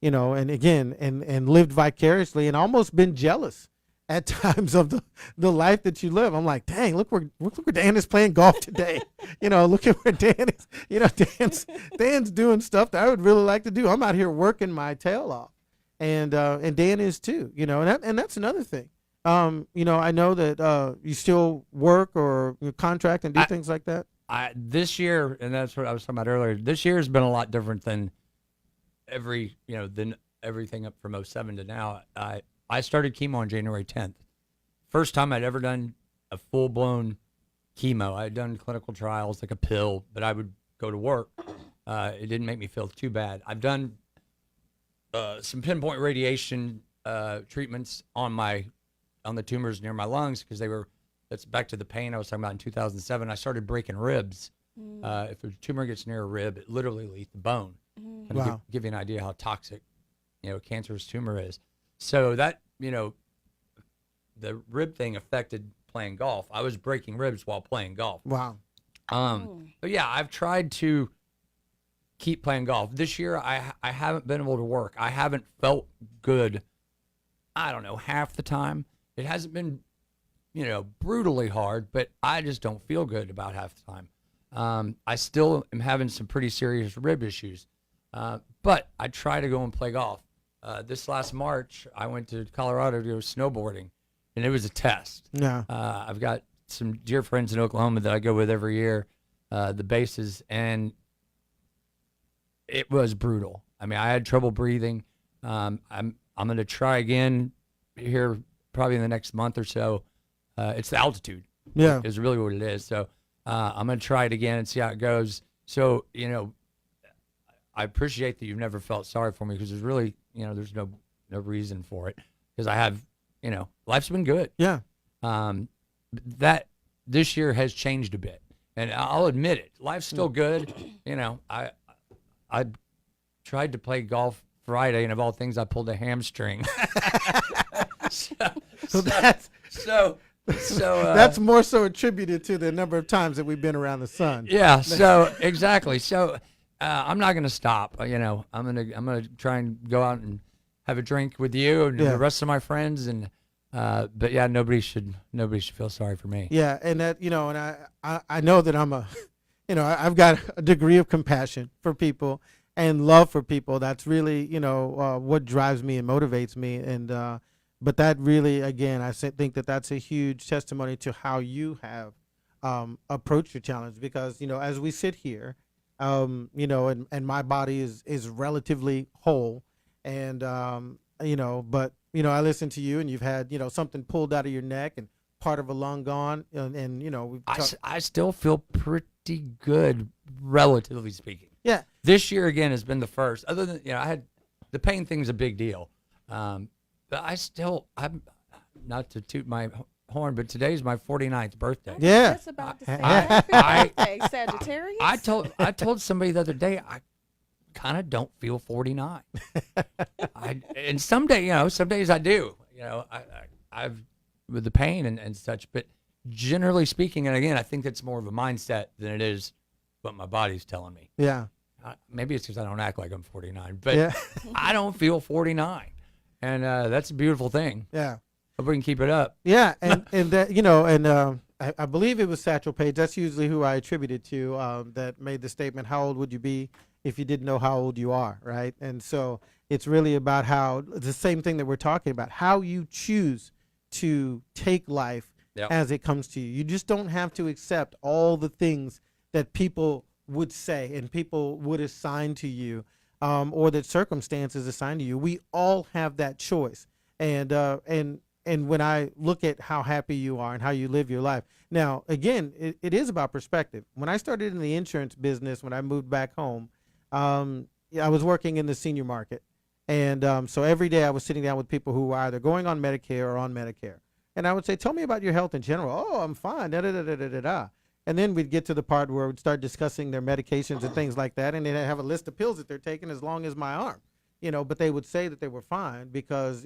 again lived vicariously, and almost been jealous at times of the life that you live. I'm like, dang, look where Dan is playing golf today. Look at where Dan is. Dan's doing stuff that I would really like to do. I'm out here working my tail off, and Dan is too. And that's another thing. I know that you still work or contract and do things like that. This year, and that's what I was talking about earlier. This year has been a lot different than than everything up from 07 to now. I started chemo on January 10th. First time I'd ever done a full-blown chemo. I had done clinical trials, like a pill, but I would go to work. It didn't make me feel too bad. I've done some pinpoint radiation treatments on the tumors near my lungs because that's back to the pain I was talking about in 2007. I started breaking ribs. If a tumor gets near a rib, it literally will eat the bone. And Wow. give you an idea how toxic, a cancerous tumor is. So that, the rib thing affected playing golf. I was breaking ribs while playing golf. Wow. But yeah, I've tried to keep playing golf. This year, I haven't been able to work. I haven't felt good, I don't know, half the time. It hasn't been, brutally hard, but I just don't feel good about half the time. I still am having some pretty serious rib issues. But I try to go and play golf. This last March, I went to Colorado to go snowboarding, and it was a test. Yeah. I've got some dear friends in Oklahoma that I go with every year, the bases, and it was brutal. I mean, I had trouble breathing. I'm going to try again here probably in the next month or so. It's the altitude. Yeah. Is really what it is. So I'm going to try it again and see how it goes. So, I appreciate that you've never felt sorry for me because there's really, there's no reason for it because I have, life's been good. Yeah. That this year has changed a bit, and I'll admit it. Life's still good. I tried to play golf Friday, and of all things, I pulled a hamstring. So that's that's more so attributed to the number of times that we've been around the sun. yeah. So exactly. So I'm not going to stop. I'm gonna try and go out and have a drink with you and the rest of my friends, and but yeah, nobody should feel sorry for me. Yeah, and that and I know that I'm I've got a degree of compassion for people and love for people. That's really what drives me and motivates me, and but that really, again, think that that's a huge testimony to how you have approached your challenge, because as we sit here, and my body is relatively whole, and but I listen to you, and you've had something pulled out of your neck and part of a lung gone, and I still feel pretty good, relatively speaking. Yeah. This year again has been the first. Other than I had the pain thing's a big deal, but I'm not to toot my horn, but today's my 49th birthday. Yeah. That's about to say happy birthday, Sagittarius. I told somebody the other day I kind of don't feel 49. And some days I do. I've with the pain and such, but generally speaking, and again, I think that's more of a mindset than it is what my body's telling me. Yeah. Maybe it's because I don't act like I'm 49, but I don't feel 49, and that's a beautiful thing. Yeah. Hope we can keep it up. Yeah, and that I believe it was Satchel Paige. That's usually who I attribute it to. That made the statement, "How old would you be if you didn't know how old you are?" Right, and so it's really about how the same thing that we're talking about, how you choose to take life as it comes to you. You just don't have to accept all the things that people would say and people would assign to you, or that circumstances assign to you. We all have that choice, and when I look at how happy you are and how you live your life. Now, again, it is about perspective. When I started in the insurance business, when I moved back home, I was working in the senior market. And so every day I was sitting down with people who were either going on Medicare or on Medicare. And I would say, tell me about your health in general. Oh, I'm fine. Da, da, da, da, da, da, da. And then we'd get to the part where we'd start discussing their medications and things like that. And they'd have a list of pills that they're taking as long as my arm. But they would say that they were fine because,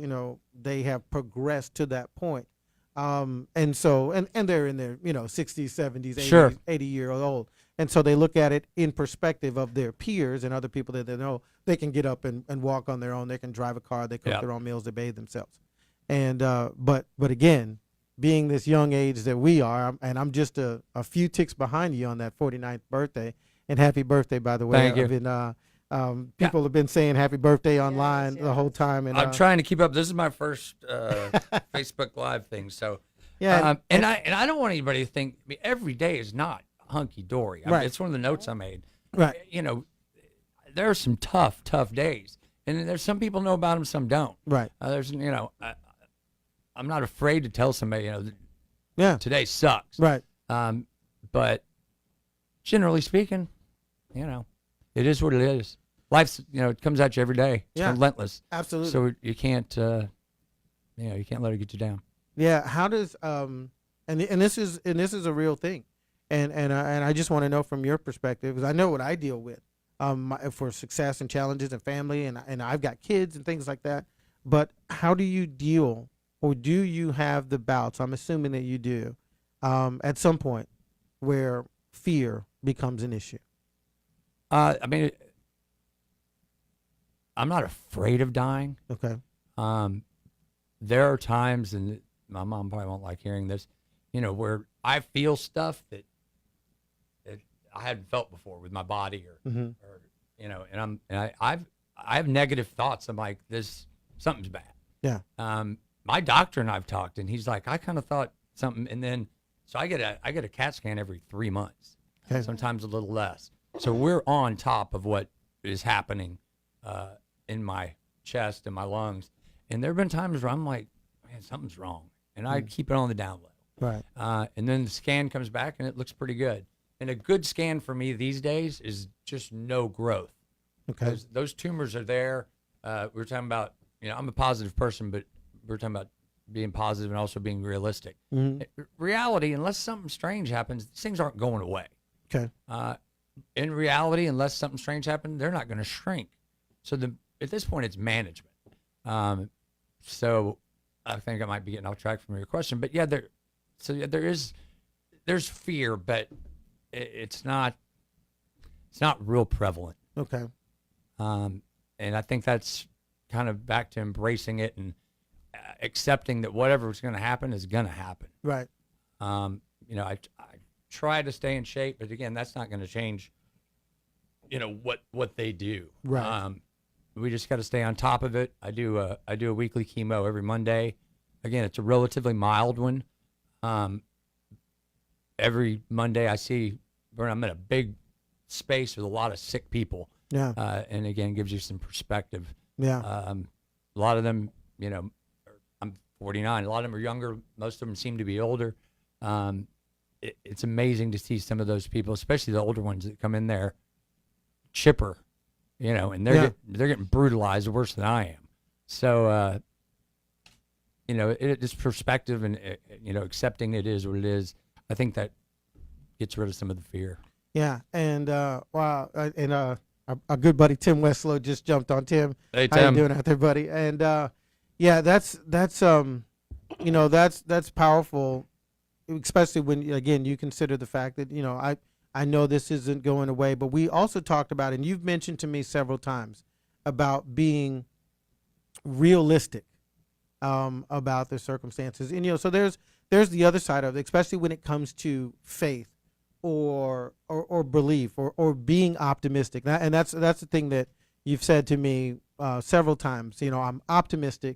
they have progressed to that point. And so, and they're in their, 60s, 70s, 80s, Sure. 80-year-old. And so they look at it in perspective of their peers and other people that they know they can get up and walk on their own. They can drive a car. They cook their own meals. They bathe themselves. And, but again, being this young age that we are, and I'm just a few ticks behind you on that 49th birthday, and happy birthday, by the way. Thank you. I've been, people have been saying happy birthday online the whole time. And I'm trying to keep up. This is my first Facebook Live thing, so yeah, and I don't want anybody to think every day is not hunky dory. I mean, it's one of the notes I made. Right. There are some tough days, and there's some people know about them, some don't. Right. There's I'm not afraid to tell somebody, Yeah. today sucks. Right. But generally speaking, it is what it is. Life's, it comes at you every day. It's Yeah. relentless. Absolutely. So you can't, you can't let it get you down. Yeah. How does and this is a real thing, and I just want to know from your perspective, because I know what I deal with, for success and challenges and family, and I've got kids and things like that. But how do you deal, or do you have the bouts? I'm assuming that you do, at some point, where fear becomes an issue. I mean, I'm not afraid of dying. Okay. There are times, and my mom probably won't like hearing this, where I feel stuff that I hadn't felt before with my body, Mm-hmm. and I have negative thoughts. I'm like, something's bad. Yeah. My doctor and I've talked, and he's like, I kind of thought something, and then so I get a CAT scan every 3 months, Okay. sometimes a little less. So we're on top of what is happening in my chest and my lungs. And there have been times where I'm like, man, something's wrong. And I keep it on the down low. Right. And then the scan comes back and it looks pretty good. And a good scan for me these days is just no growth. Okay. Those tumors are there. We're talking about, I'm a positive person, but we're talking about being positive and also being realistic. Mm-hmm. Reality, unless something strange happens, these things aren't going away. Okay. In reality, unless something strange happens, they're not going to shrink. So at this point, it's management. So I think I might be getting off track from your question, but yeah, there's fear, but it's not real prevalent. Okay. And I think that's kind of back to embracing it and accepting that whatever is going to happen is going to happen. Right. I try to stay in shape, but again, that's not going to change, what they do. Right. We just got to stay on top of it. I do a weekly chemo every Monday. Again, it's a relatively mild one. Every Monday I'm in a big space with a lot of sick people. Yeah. And again, gives you some perspective. Yeah. A lot of them, I'm 49. A lot of them are younger. Most of them seem to be older. It's amazing to see some of those people, especially the older ones that come in there chipper, and they're getting brutalized worse than I am. So, it's perspective and, accepting it is what it is. I think that gets rid of some of the fear. Yeah. And wow. And our good buddy Tim Westlow just jumped on. Tim, Hey, how you Tim. doing out there, buddy? And yeah, that's powerful, especially when, again, you consider the fact that I know this isn't going away, but we also talked about, and you've mentioned to me several times, about being realistic about the circumstances. And so there's the other side of it, especially when it comes to faith or belief or being optimistic. And that's the thing that you've said to me several times. I'm optimistic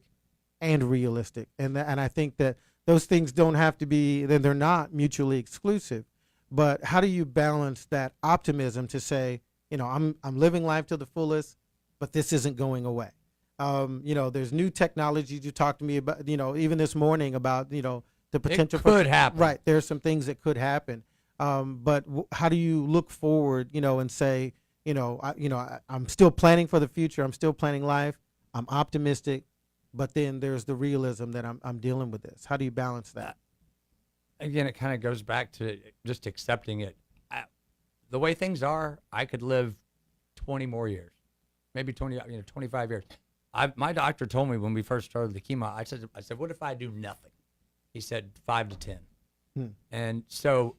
and realistic, and I think that those things don't have to be, then they're not mutually exclusive. But how do you balance that optimism to say, I'm living life to the fullest, but this isn't going away? There's new technologies you talked to me about, even this morning about, the potential. It could happen. Right. There's some things that could happen. But how do you look forward, and say, I'm still planning for the future. I'm still planning life. I'm optimistic, but then there's the realism that I'm dealing with this. How do you balance that? Again, it kind of goes back to just accepting it. The way things are, I could live 20 more years, maybe 25 years. My doctor told me when we first started the chemo, I said, what if I do nothing? He said 5 to 10. And so,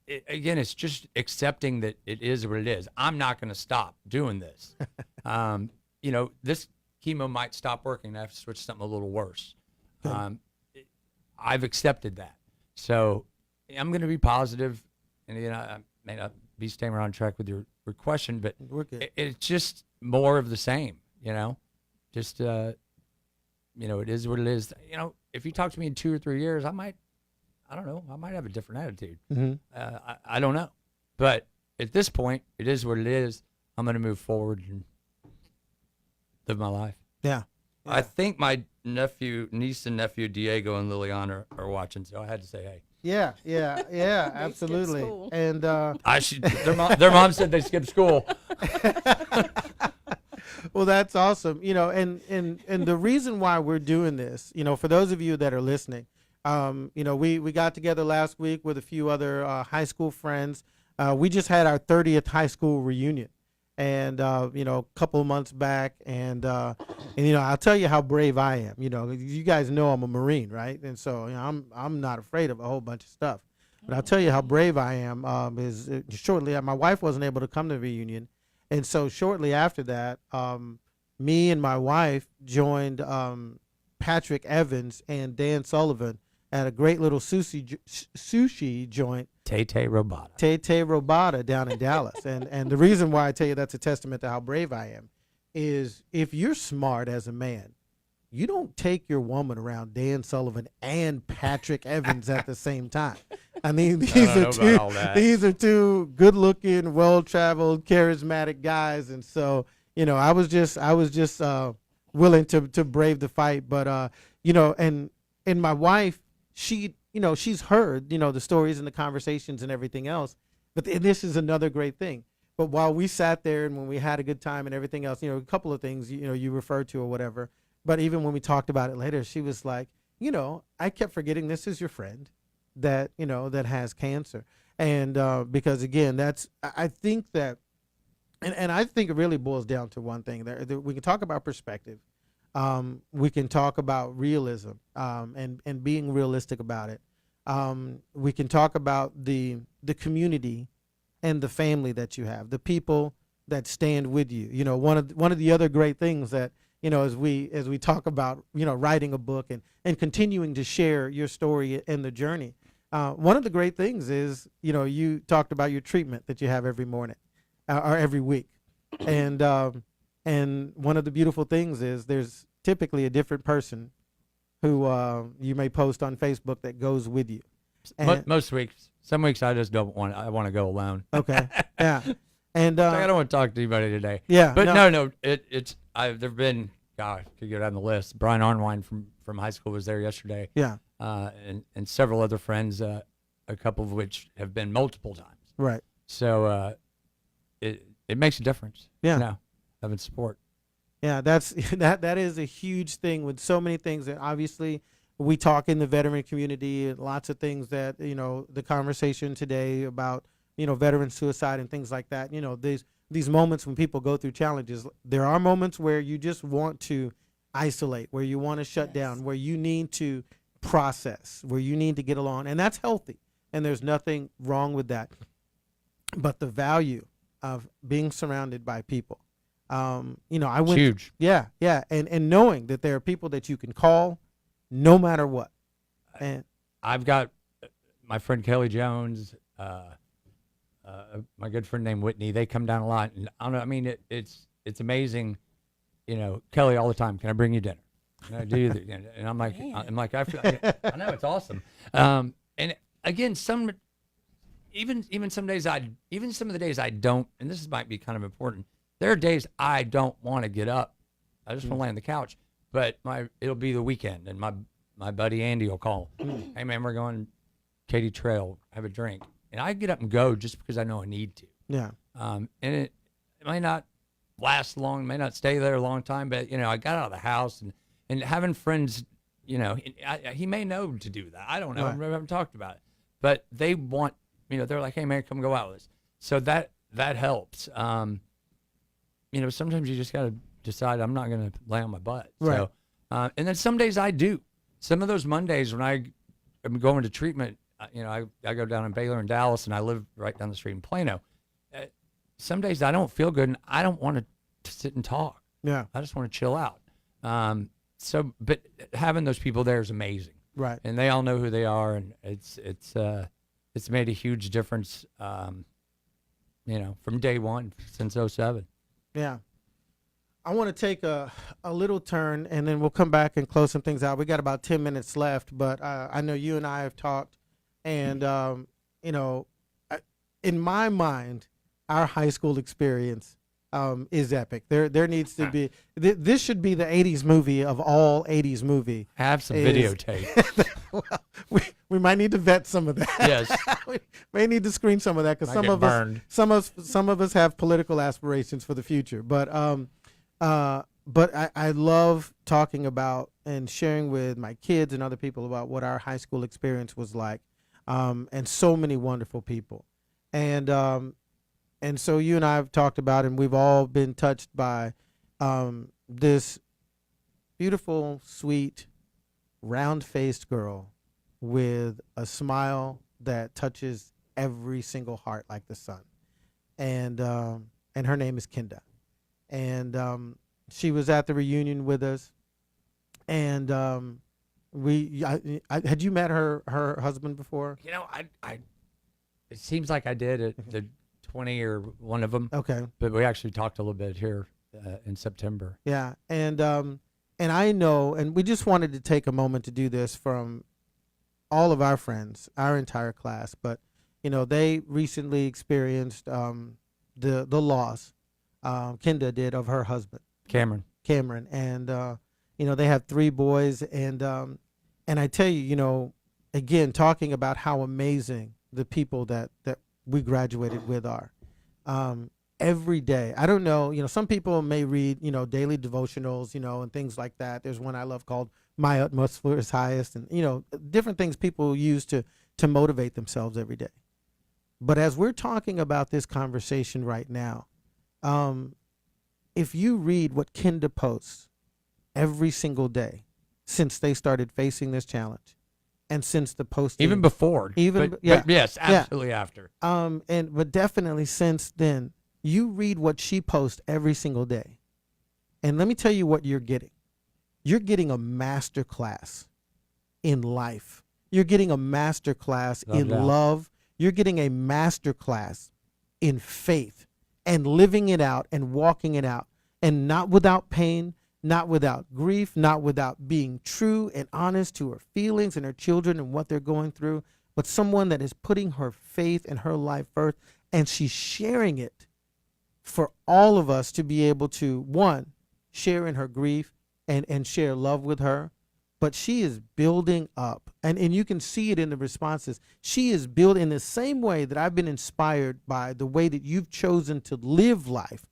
it's just accepting that it is what it is. I'm not going to stop doing this. This chemo might stop working. I have to switch to something a little worse. I've accepted that. So I'm going to be positive, and I may not be staying on track with your question, but it's just more of the same, just, it is what it is. If you talk to me in 2 or 3 years, I might have a different attitude. Mm-hmm. I don't know. But at this point, it is what it is. I'm going to move forward and live my life. Yeah. I think my niece and nephew Diego and Liliana are watching, so I had to say hey. Yeah, absolutely. school. And Their mom said they skipped school. well, that's awesome. And the reason why we're doing this, for those of you that are listening, we got together last week with a few other high school friends. We just had our 30th high school reunion, and a couple of months back, and I'll tell you how brave I am. You guys know I'm a Marine, right? And so I'm not afraid of a whole bunch of stuff. But I'll tell you how brave I am. Is shortly my wife wasn't able to come to the reunion, and so shortly after that, me and my wife joined Patrick Evans and Dan Sullivan at a great little sushi joint, Tay Robata down in Dallas. And the reason why I tell you that's a testament to how brave I am is if you're smart as a man, you don't take your woman around Dan Sullivan and Patrick Evans at the same time. I mean, these are two good-looking, well-traveled, charismatic guys, and so I was just willing to brave the fight. But and my wife, she's heard the stories and the conversations and everything else. But this is another great thing. But while we sat there and when we had a good time and everything else, a couple of things you referred to or whatever. But even when we talked about it later, she was like, I kept forgetting this is your friend that that has cancer, and because again, I think that, and I think it really boils down to one thing. There we can talk about perspective. We can talk about realism and being realistic about it. We can talk about the community and the family that you have, the people that stand with you. One of the other great things that as we talk about writing a book and continuing to share your story and the journey. One of the great things is you talked about your treatment that you have every morning or every week, and one of the beautiful things is there's typically a different person who you may post on Facebook that goes with you. And Most weeks, some weeks I just don't want. I want to go alone. Okay, yeah, and Like, I don't want to talk to anybody today. yeah, But no, it's there've been, gosh, could go down the list. Brian Arnwine from high school was there yesterday. yeah, And several other friends, a couple of which have been multiple times. right, So it makes a difference. Yeah. Having support. yeah. That is a huge thing with so many things that obviously we talk in the veteran community. Lots of things that the conversation today about veteran suicide and things like that. These moments when people go through challenges, there are moments where you just want to isolate, where you want to shut down, where you need to process, where you need to get along, and that's healthy, and there's nothing wrong with that. But the value of being surrounded by people, I went, It's huge. yeah, and knowing that there are people that you can call, no matter what, and I've got my friend Kelly Jones, my good friend named Whitney. They come down a lot, and I don't know. I mean, it's amazing. Kelly all the time. Can I bring you dinner? Can I do you and I'm like, I feel. I know it's awesome. And again, even some days even some of the days I don't. And this might be kind of important. There are days I don't want to get up. I just want to lay on the couch. But it'll be the weekend, and my buddy Andy will call. Hey man, we're going Katy Trail. Have a drink. And I get up and go just because I know I need to. yeah, And it may not last long, may not stay there a long time, but I got out of the house and having friends, he may know to do that. I don't know. Right. We haven't talked about it, but they want, they're like, hey man, come go out with us. So that helps. Sometimes you just got to decide I'm not going to lay on my butt. Right. So, and then some days I do. Some of those Mondays when I'm going to treatment, I go down in Baylor and Dallas, and I live right down the street in Plano. Some days I don't feel good, and I don't want to sit and talk. yeah, I just want to chill out. But having those people there is amazing, right. and they all know who they are, and it's made a huge difference. From day one since 2007. Yeah. I want to take a little turn, and then we'll come back and close some things out. We got about 10 minutes left, but I know you and I have talked, and, in my mind, our high school experience is epic. There needs to be this should be the '80s movie of all '80s movie. Have some videotape. Well, we might need to vet some of that. Yes. We may need to screen some of that because Might get burned. some of us have political aspirations for the future. But I love talking about and sharing with my kids and other people about what our high school experience was like, and so many wonderful people, and so you and I have talked about, and we've all been touched by this beautiful, sweet, round-faced girl with a smile that touches every single heart like the sun, and her name is Kinda, and she was at the reunion with us, and had you met her husband before? You know, I it seems like I did at the 20 or one of them. Okay. But we actually talked a little bit here in September. Yeah, and I know, and we just wanted to take a moment to do this from all of our friends, our entire class. But they recently experienced the loss. Kinda did, of her husband, Cameron, and they have 3 boys, and I tell you, again, talking about how amazing the people that we graduated with are. Every day, I don't know, some people may read, daily devotionals, and things like that. There's one I love called My Utmost for His Highest, and, different things people use to motivate themselves every day. But as we're talking about this conversation right now, if you read what Kinda posts every single day since they started facing this challenge, and since the posting, Even before. But yes, absolutely after. But definitely since then, you read what she posts every single day. And let me tell you what you're getting. You're getting a master class in life. You're getting a master class in love. You're getting a master class in faith and living it out and walking it out, and not without pain, not without grief, not without being true and honest to her feelings and her children and what they're going through, but someone that is putting her faith and her life first, and she's sharing it for all of us to be able to, one, share in her grief and share love with her. But she is building up, and you can see it in the responses. She is built in the same way that I've been inspired by the way that you've chosen to live life,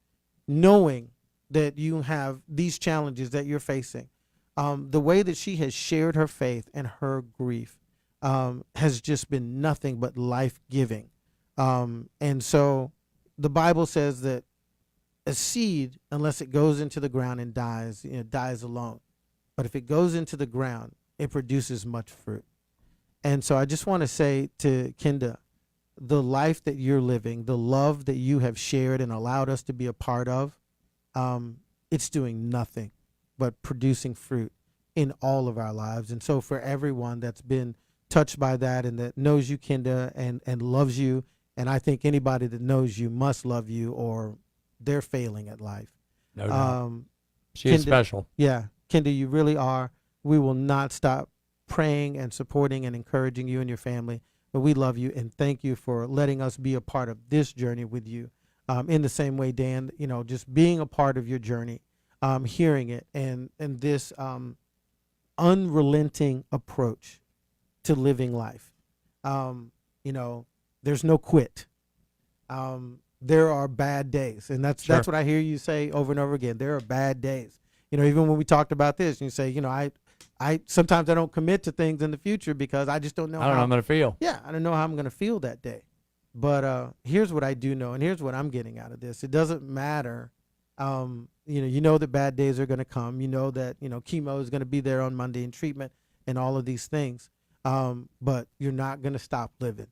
knowing that you have these challenges that you're facing. The way that she has shared her faith and her grief has just been nothing but life-giving. And so the Bible says that a seed, unless it goes into the ground and dies, dies alone. But if it goes into the ground, it produces much fruit. And so I just want to say to Kinda, the life that you're living, the love that you have shared and allowed us to be a part of, it's doing nothing but producing fruit in all of our lives. And so for everyone that's been touched by that and that knows you, Kinda, and loves you, and I think anybody that knows you must love you, or they're failing at life. No doubt. She is special. Yeah, Kinda, you really are. We will not stop praying and supporting and encouraging you and your family. But we love you and thank you for letting us be a part of this journey with you. In the same way, Dan, just being a part of your journey, hearing it, and this unrelenting approach to living life. There's no quit. There are bad days, and that's what I hear you say over and over again. There are bad days. Even when we talked about this, you say, I sometimes I don't commit to things in the future because I just don't know. I don't know how I'm going to feel. Yeah, I don't know how I'm going to feel that day. But here's what I do know, and here's what I'm getting out of this. It doesn't matter. You know that bad days are going to come. You know that chemo is going to be there on Monday and treatment and all of these things. But you're not going to stop living,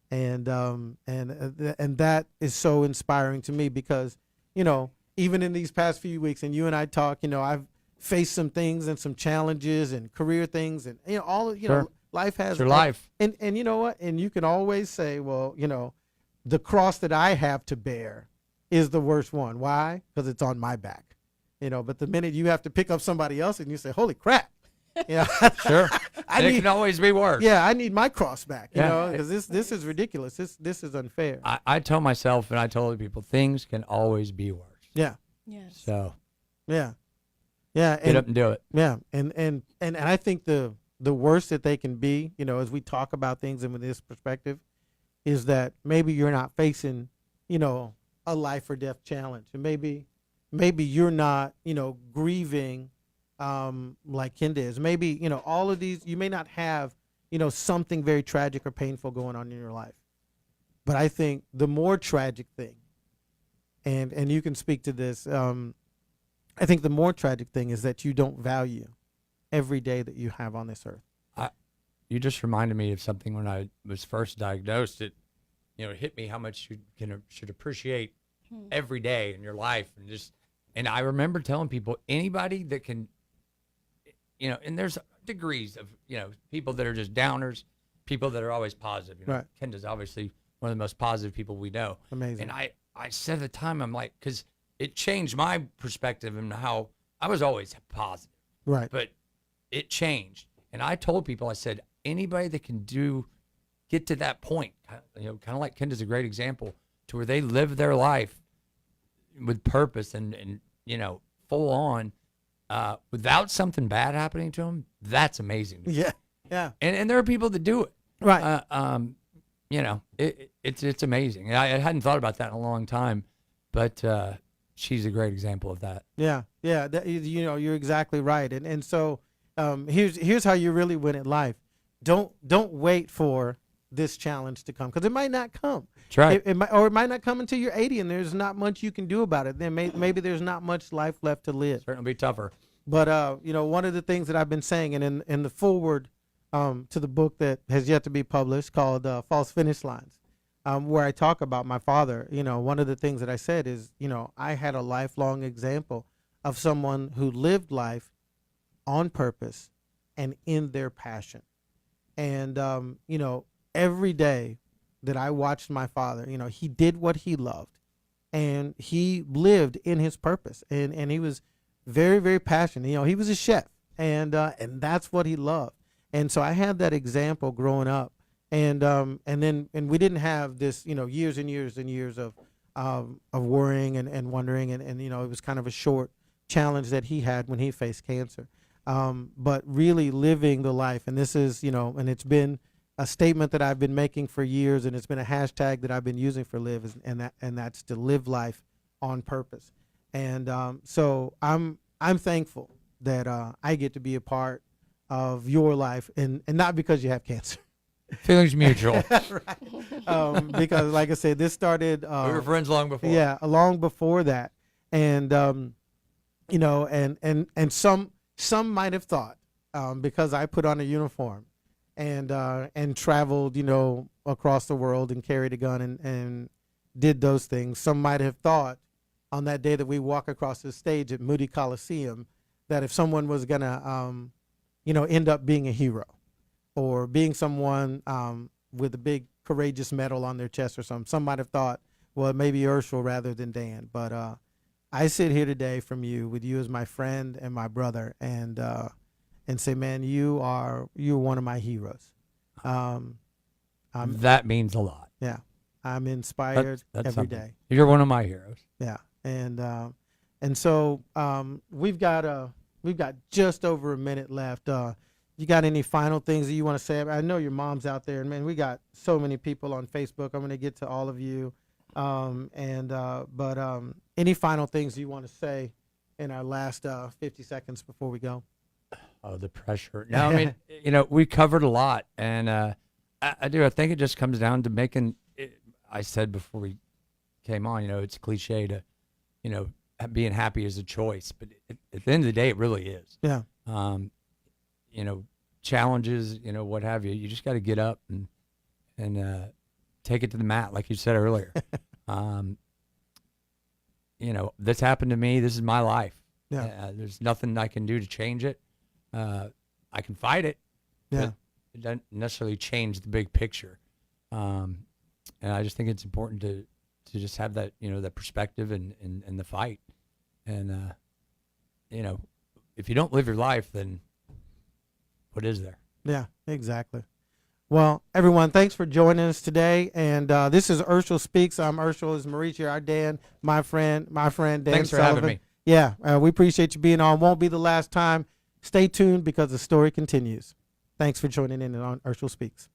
and that is so inspiring to me because even in these past few weeks, and you and I talk, I've faced some things and some challenges and career things, and all life has it's your life. And you know what? And you can always say, well, the cross that I have to bear is the worst one. Why? Because it's on my back. But the minute you have to pick up somebody else and you say, holy crap. Sure. It can always be worse. Yeah, I need my cross back, because this is ridiculous. This is unfair. I tell myself and I tell other people, things can always be worse. Yeah. Yes. So Yeah. Yeah. get up and do it. Yeah. And I think the worst that they can be, as we talk about things and with this perspective, is that maybe you're not facing, a life or death challenge. And maybe you're not, grieving like Kenda is. Maybe, all of these, you may not have, something very tragic or painful going on in your life. But I think the more tragic thing, and you can speak to this, I think the more tragic thing is that you don't value every day that you have on this earth. You just reminded me of something when I was first diagnosed. It hit me how much you should appreciate every day in your life, and I remember telling people, anybody that can, and there's degrees of people that are just downers, people that are always positive. Right. Kenda's obviously one of the most positive people we know. Amazing. And I said at the time, I'm like, because it changed my perspective and how I was always positive. Right. But it changed. And I told people, I said, anybody that can get to that point, kind of like Kenda's a great example, to where they live their life with purpose and full on, without something bad happening to them, that's amazing. Yeah. Yeah. And there are people that do it. Right. It's amazing. And I hadn't thought about that in a long time, but she's a great example of that. Yeah. Yeah. You're exactly right. And so here's how you really win at life. Don't wait for this challenge to come, because it might not come. That's right. It might not come until you're 80, and there's not much you can do about it. Then maybe there's not much life left to live. Certainly be tougher. But one of the things that I've been saying, and in the foreword to the book that has yet to be published, called False Finish Lines, where I talk about my father, one of the things that I said is, I had a lifelong example of someone who lived life on purpose and in their passion. And, every day that I watched my father, he did what he loved, and he lived in his purpose, and he was very, very passionate. He was a chef, and that's what he loved. And so I had that example growing up, and we didn't have this, years and years and years of worrying and wondering, and it was kind of a short challenge that he had when he faced cancer. But really living the life, and this is, and it's been a statement that I've been making for years, and it's been a hashtag that I've been using for live, and that's to live life on purpose. And so I'm thankful that I get to be a part of your life, and not because you have cancer. Feelings mutual. Right. Because, like I said, this started. We were friends long before. Yeah, long before that, and and some might have thought, because I put on a uniform and traveled, across the world and carried a gun and did those things. Some might have thought on that day that we walk across the stage at Moody Coliseum that if someone was gonna, end up being a hero or being someone with a big courageous medal on their chest or something, some might have thought, well, maybe Urshel rather than Dan. But I sit here today with you as my friend and my brother, and say, man, you're one of my heroes. That means a lot. Yeah, I'm inspired That's every something. day. You're one of my heroes. Yeah, and so we've got just over a minute left. You got any final things that you want to say? I know your mom's out there, and man, we got so many people on Facebook. I'm going to get to all of you, but any final things you want to say in our last 50 seconds before we go? Oh, the pressure. No, I mean, we covered a lot, and I think it just comes down to making it. I said before we came on, it's cliche to, being happy is a choice, but at the end of the day, it really is. Yeah. Challenges, what have you. You just got to get up and take it to the mat, like you said earlier. This happened to me. This is my life. Yeah. There's nothing I can do to change it. I can fight it. Yeah. But it doesn't necessarily change the big picture. And I just think it's important to just have that, that perspective and the fight. And, if you don't live your life, then what is there? Yeah, exactly. Well, everyone, thanks for joining us today. And this is Urshel Speaks. I'm Urshel. Is Marija, our Dan, my friend Dan Thanks for Sullivan. having me. Yeah, we appreciate you being on. Won't be the last time. Stay tuned because the story continues. Thanks for joining in on Urshel Speaks.